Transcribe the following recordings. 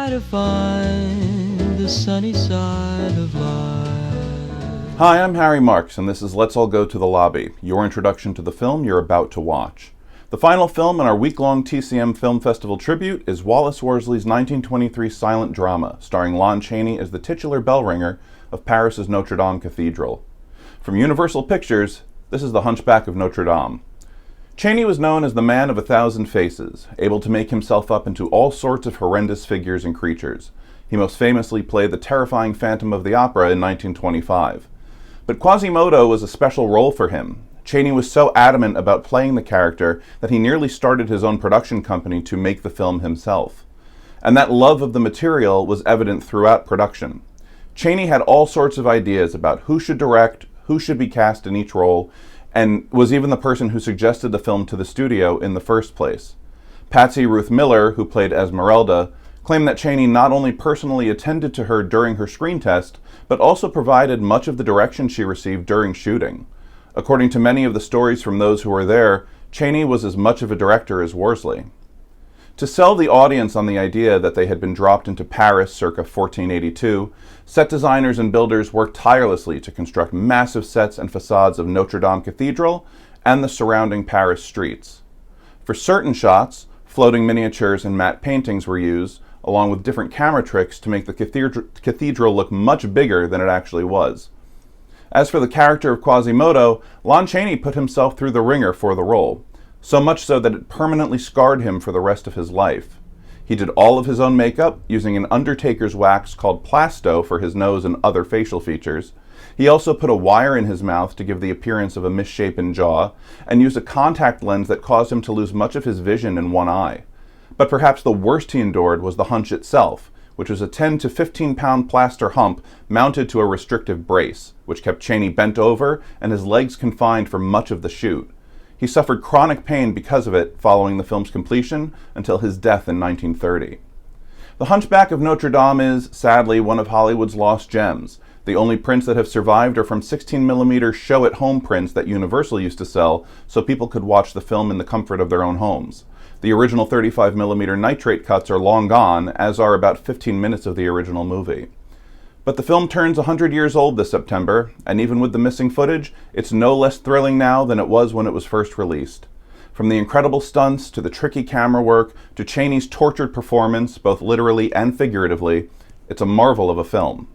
try to find the sunny side of life. Hi, I'm Harry Marks, and this is Let's All Go to the Lobby, your introduction to the film you're about to watch. The final film in our week-long TCM Film Festival tribute is Wallace Worsley's 1923 silent drama, starring Lon Chaney as the titular bell ringer of Paris's Notre Dame Cathedral. From Universal Pictures, this is The Hunchback of Notre Dame. Chaney was known as the man of 1,000 faces, able to make himself up into all sorts of horrendous figures and creatures. He most famously played the terrifying Phantom of the Opera in 1925. But Quasimodo was a special role for him. Chaney was so adamant about playing the character that he nearly started his own production company to make the film himself. And that love of the material was evident throughout production. Chaney had all sorts of ideas about who should direct, who should be cast in each role, and was even the person who suggested the film to the studio in the first place. Patsy Ruth Miller, who played Esmeralda, claimed that Chaney not only personally attended to her during her screen test, but also provided much of the direction she received during shooting. According to many of the stories from those who were there, Chaney was as much of a director as Worsley. To sell the audience on the idea that they had been dropped into Paris circa 1482, set designers and builders worked tirelessly to construct massive sets and facades of Notre Dame Cathedral and the surrounding Paris streets. For certain shots, floating miniatures and matte paintings were used, along with different camera tricks to make the cathedral look much bigger than it actually was. As for the character of Quasimodo, Lon Chaney put himself through the ringer for the role, so much so that it permanently scarred him for the rest of his life. He did all of his own makeup, using an undertaker's wax called Plasto for his nose and other facial features. He also put a wire in his mouth to give the appearance of a misshapen jaw, and used a contact lens that caused him to lose much of his vision in one eye. But perhaps the worst he endured was the hunch itself, which was a 10 to 15-pound plaster hump mounted to a restrictive brace, which kept Chaney bent over and his legs confined for much of the shoot. He suffered chronic pain because of it following the film's completion until his death in 1930. The Hunchback of Notre Dame is, sadly, one of Hollywood's lost gems. The only prints that have survived are from 16mm show-at-home prints that Universal used to sell so people could watch the film in the comfort of their own homes. The original 35mm nitrate cuts are long gone, as are about 15 minutes of the original movie. But the film turns 100 years old this September, and even with the missing footage, it's no less thrilling now than it was when it was first released. From the incredible stunts, to the tricky camera work, to Chaney's tortured performance, both literally and figuratively, it's a marvel of a film.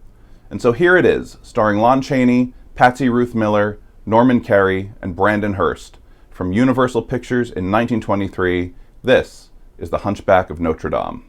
And so here it is, starring Lon Chaney, Patsy Ruth Miller, Norman Kerry, and Brandon Hurst. From Universal Pictures in 1923, this is The Hunchback of Notre Dame.